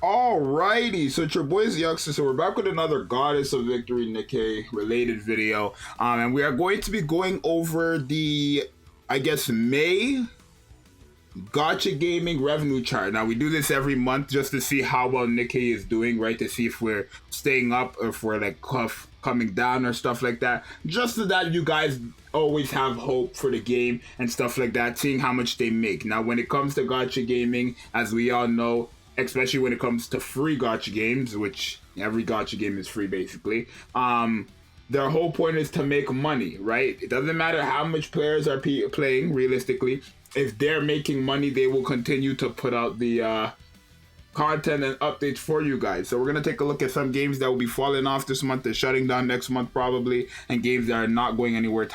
Alrighty, so it's your boys Zxous, so we're back with another Goddess of Victory Nikke related video, and we are going to be going over the, I guess, May Gacha Gaming revenue chart. Now we do this every month just to see how well Nikke is doing, right? To see if we're staying up or if we're like coming down or stuff like that, just so that you guys always have hope for the game and stuff like that, seeing how much they make. Now when it comes to Gacha Gaming, as we all know, especially when it comes to free gacha games, which every gacha game is free basically, their whole point is to make money, right? It doesn't matter how much players are playing realistically. If they're making money, they will continue to put out the content and updates for you guys. So we're gonna take a look at some games that will be falling off this month, they're shutting down next month probably, and games that are not going anywhere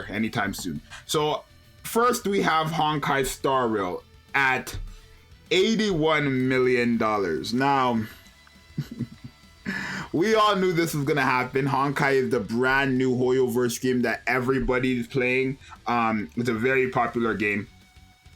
anytime soon. So first we have Honkai Star Rail at $81 million. Now, we all knew this was gonna happen. Honkai is the brand new Hoyoverse game that everybody's playing. It's a very popular game.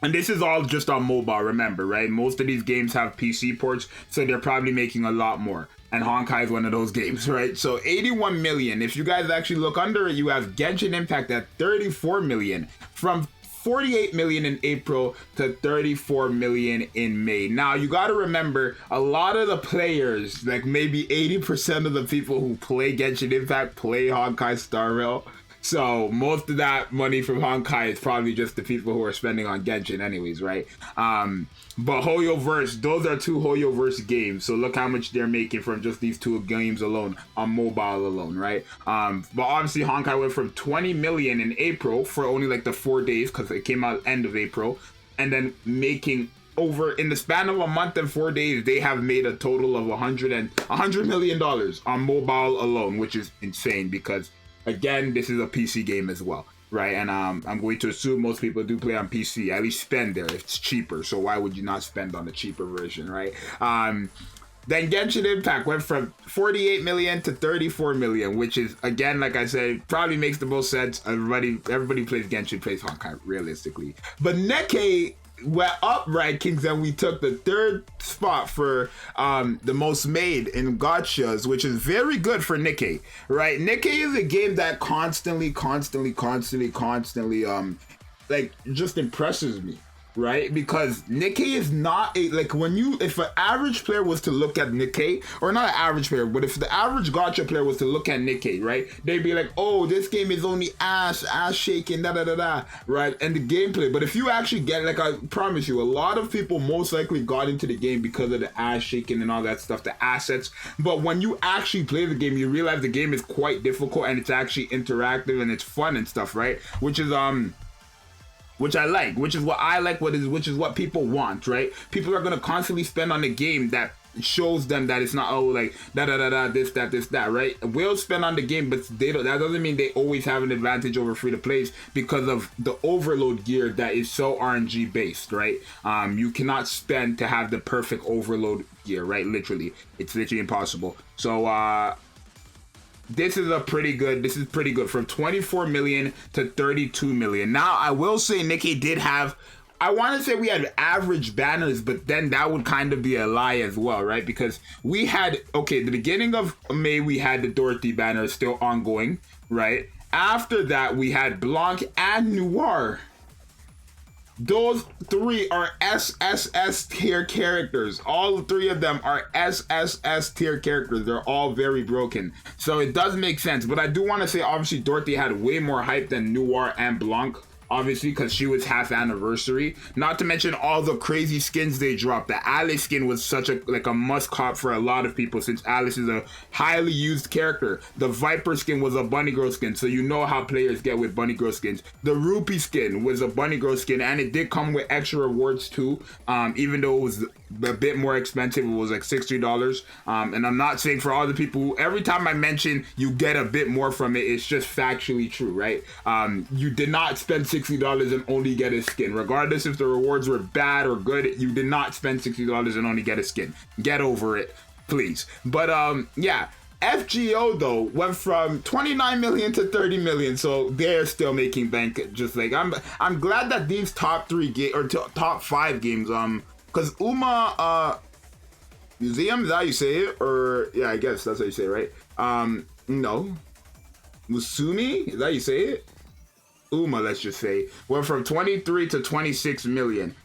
And this is all just on mobile, remember, right? Most of these games have PC ports, so they're probably making a lot more. And Honkai is one of those games, right? So 81 million. If you guys actually look under it, you have Genshin Impact at 34 million. From 48 million in April to 34 million in May. Now you got to remember, a lot of the players, like maybe 80% of the people who play Genshin Impact play Honkai Star Rail. So most of that money from Honkai is probably just the people who are spending on Genshin anyways, right? But Hoyoverse, those are two Hoyoverse games. So look how much they're making from just these two games alone, on mobile alone, right? But obviously Honkai went from 20 million in April for only like the 4 days, because it came out end of April, and then making over, in the span of a month and 4 days, they have made a total of $100 million on mobile alone, which is insane because, again, this is a PC game as well, right? And I'm going to assume most people do play on PC, at least spend there. It's cheaper, so why would you not spend on the cheaper version, right? Then Genshin Impact went from 48 million to 34 million, which is, again, like I said, probably makes the most sense. Everybody plays Genshin, plays Honkai, realistically. But Nikke went up rankings and we took the 3rd spot for the most made in gachas, which is very good for Nikke, right? Nikke is a game that constantly like just impresses me, right? Because Nikke is not a, like, if an average player was to look at Nikke, or not an average player, but if the average gacha player was to look at Nikke, right, they'd be like, oh, this game is only ass shaking, right? And the gameplay. But if you actually get, like, I promise you, a lot of people most likely got into the game because of the ass shaking and all that stuff, the assets. But when you actually play the game, you realize the game is quite difficult and it's actually interactive and it's fun and stuff, right? Which I like, which is what I like, which is what people want, right? People are gonna constantly spend on a game that shows them that it's not, oh, like this, that, right? Will spend on the game, but that doesn't mean they always have an advantage over free to plays because of the overload gear that is so RNG based, right? You cannot spend to have the perfect overload gear, right? Literally, it's literally impossible. So this is pretty good, from 24 million to 32 million. Now, I will say Nikke did have, I want to say we had average banners, but then that would kind of be a lie as well, right? Because we had, okay, the beginning of May, we had the Dorothy banner still ongoing, right? After that, we had Blanc and Noir. Those 3 are SSS tier characters. All 3 of them are SSS tier characters. They're all very broken. So it does make sense. But I do want to say, obviously, Dorothy had way more hype than Noir and Blanc. Obviously, because she was half anniversary. Not to mention all the crazy skins they dropped. The Alice skin was such a must cop for a lot of people, since Alice is a highly used character. The Viper skin was a Bunny Girl skin, so you know how players get with Bunny Girl skins. The Rupee skin was a Bunny Girl skin, and it did come with extra rewards too. Even though it was a bit more expensive, it was like $60. And I'm not saying for all the people who, every time I mention you get a bit more from it, it's just factually true, right? You did not spend $60 and only get a skin. Regardless if the rewards were bad or good, you did not spend $60 and only get a skin. Get over it, please. But yeah, FGO though went from 29 million to 30 million, so they're still making bank. Just like I'm glad that these top 3 or top 5 games, because Uma Museum, is that how you say it? Or yeah, I guess that's how you say it, right? No. Musumi, is that how you say it? Uma, let's just say, went from 23 to 26 million.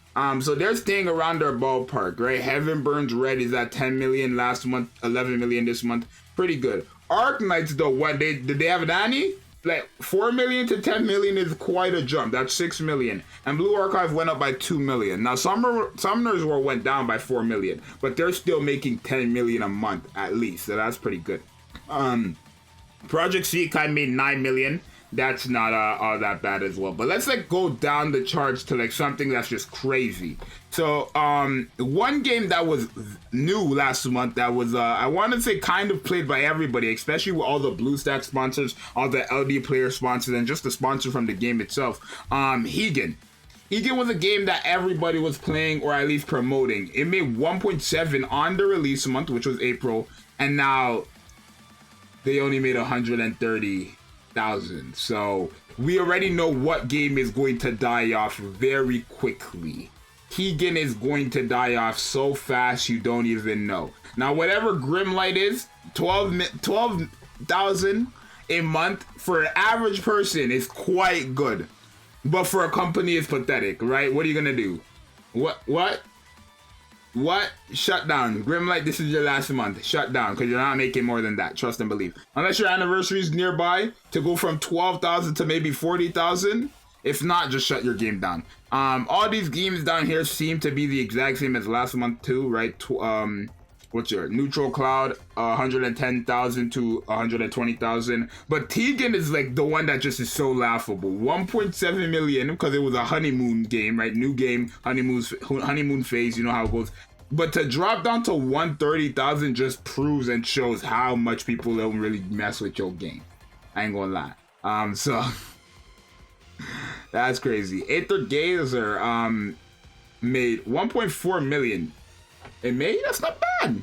So they're staying around their ballpark, right? Heaven Burns Red is at 10 million last month, 11 million this month. Pretty good. Arc Knights though, what did they have an Annie? Like 4 million to 10 million is quite a jump. That's 6 million. And Blue Archive went up by 2 million. Now Summoners War went down by 4 million, but they're still making 10 million a month at least. So that's pretty good. Project Sekai made 9 million. That's not all that bad as well. But let's like go down the charts to like something that's just crazy. So one game that was new last month that was I want to say kind of played by everybody, especially with all the BlueStack sponsors, all the LD player sponsors, and just the sponsor from the game itself. Higen was a game that everybody was playing or at least promoting. It made 1.7 on the release month, which was April, and now they only made 130,000. So we already know what game is going to die off very quickly. Higen is going to die off so fast you don't even know. Now whatever Grimlight is, 12,000 a month for an average person is quite good, but for a company it's pathetic, right? What are you gonna do? What? Shut down. Grimlight, this is your last month. Shut down, because you're not making more than that. Trust and believe. Unless your anniversary is nearby to go from 12,000 to maybe 40,000. If not, just shut your game down. All these games down here seem to be the exact same as last month too, right? What's your Neutral Cloud? 110,000 to 120,000. But Tegan is like the one that just is so laughable. 1.7 million because it was a honeymoon game, right? New game, honeymoon phase. You know how it goes. But to drop down to 130,000 just proves and shows how much people don't really mess with your game. I ain't gonna lie. So that's crazy. Aether Gazer made 1.4 million. It made, that's not bad.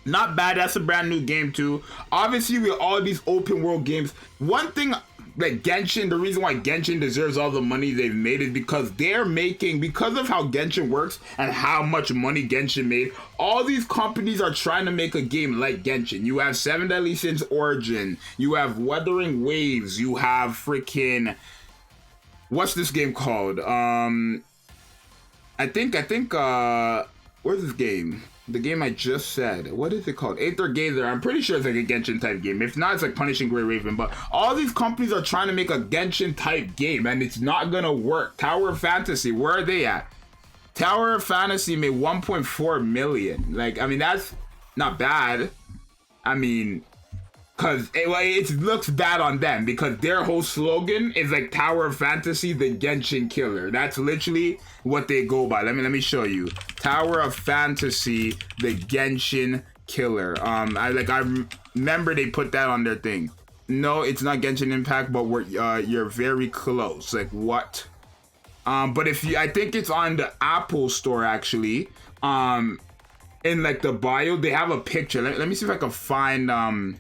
Not bad. That's a brand new game too. Obviously, with all these open world games, one thing like Genshin, the reason why Genshin deserves all the money they've made is because because of how Genshin works and how much money Genshin made, all these companies are trying to make a game like Genshin. You have 7 Deadly Sins Origin, you have Wuthering Waves, you have freaking, what's this game called? I think where's this game? The game I just said. What is it called? Aether Gazer. I'm pretty sure it's like a Genshin type game. If not, it's like Punishing Grey Raven. But all these companies are trying to make a Genshin type game and it's not gonna work. Tower of Fantasy, where are they at? Tower of Fantasy made 1.4 million. Like, I mean, that's not bad. I mean, because it looks bad on them because their whole slogan is like Tower of Fantasy, the Genshin killer. That's literally what they go by. Let me show you. Tower of Fantasy, the Genshin killer. I remember they put that on their thing. No, it's not Genshin Impact, but you're very close. Like what? But I think it's on the Apple Store actually. In like the bio, they have a picture. Let me see if I can find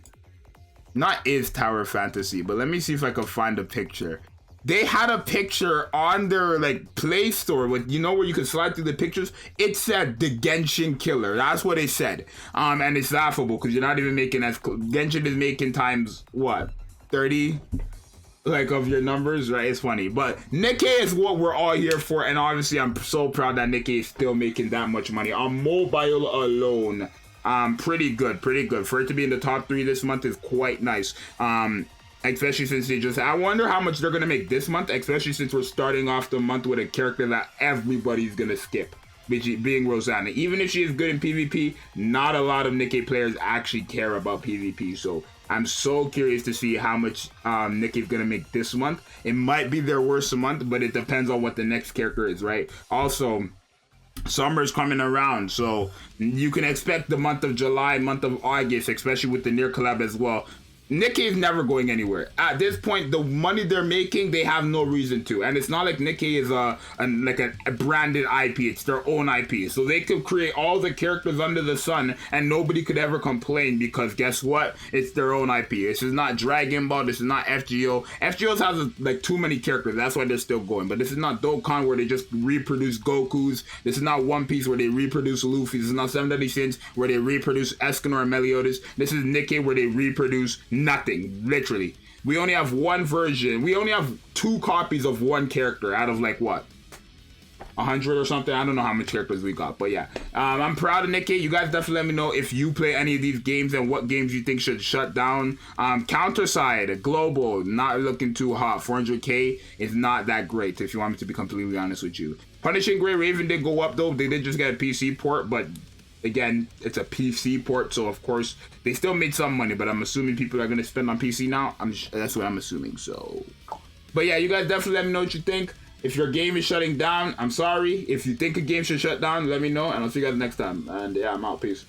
not is Tower of Fantasy, but let me see if I can find a picture. They had a picture on their like Play Store with, you know, where you can slide through the pictures. It said the Genshin killer. That's what they said. And it's laughable because you're not even making as Genshin is making times what 30 like of your numbers, right? It's funny, but Nikkei is what we're all here for, and obviously I'm so proud that Nikkei is still making that much money on mobile alone. Pretty good for it to be in the top 3 this month is quite nice. Especially since I wonder how much they're gonna make this month, especially since we're starting off the month with a character that everybody's gonna skip, being Rosanna. Even if she is good in PvP, not a lot of Nikkei players actually care about PvP. So I'm so curious to see how much Nikkei's gonna make this month. It might be their worst month, but it depends on what the next character is, right? Also, summer's coming around, so you can expect the month of July, month of August, especially with the Near collab as well. Nikkei is never going anywhere. At this point, the money they're making, they have no reason to. And it's not like Nikkei is a branded IP. It's their own IP. So they could create all the characters under the sun and nobody could ever complain because guess what? It's their own IP. This is not Dragon Ball. This is not FGO. FGO's has like too many characters. That's why they're still going. But this is not Dokkan where they just reproduce Gokus. This is not One Piece where they reproduce Luffy. This is not Seven Deadly Sins where they reproduce Escanor and Meliodas. This is Nikkei where they reproduce nothing, literally. We only have one version. We only have 2 copies of one character out of like what, 100 or something. I don't know how many characters we got, but yeah, I'm proud of Nikkei. You guys definitely let me know if you play any of these games and what games you think should shut down. Counterside Global, not looking too hot. 400k is not that great if you want me to be completely honest with you. Punishing Grey Raven did go up though. They did just get a PC port, but again, it's a PC port, so of course they still made some money, but I'm assuming people are going to spend on PC now. That's what I'm assuming. So, but yeah, you guys definitely let me know what you think. If your game is shutting down, I'm sorry. If you think a game should shut down, let me know, and I'll see you guys next time. And yeah, I'm out. Peace.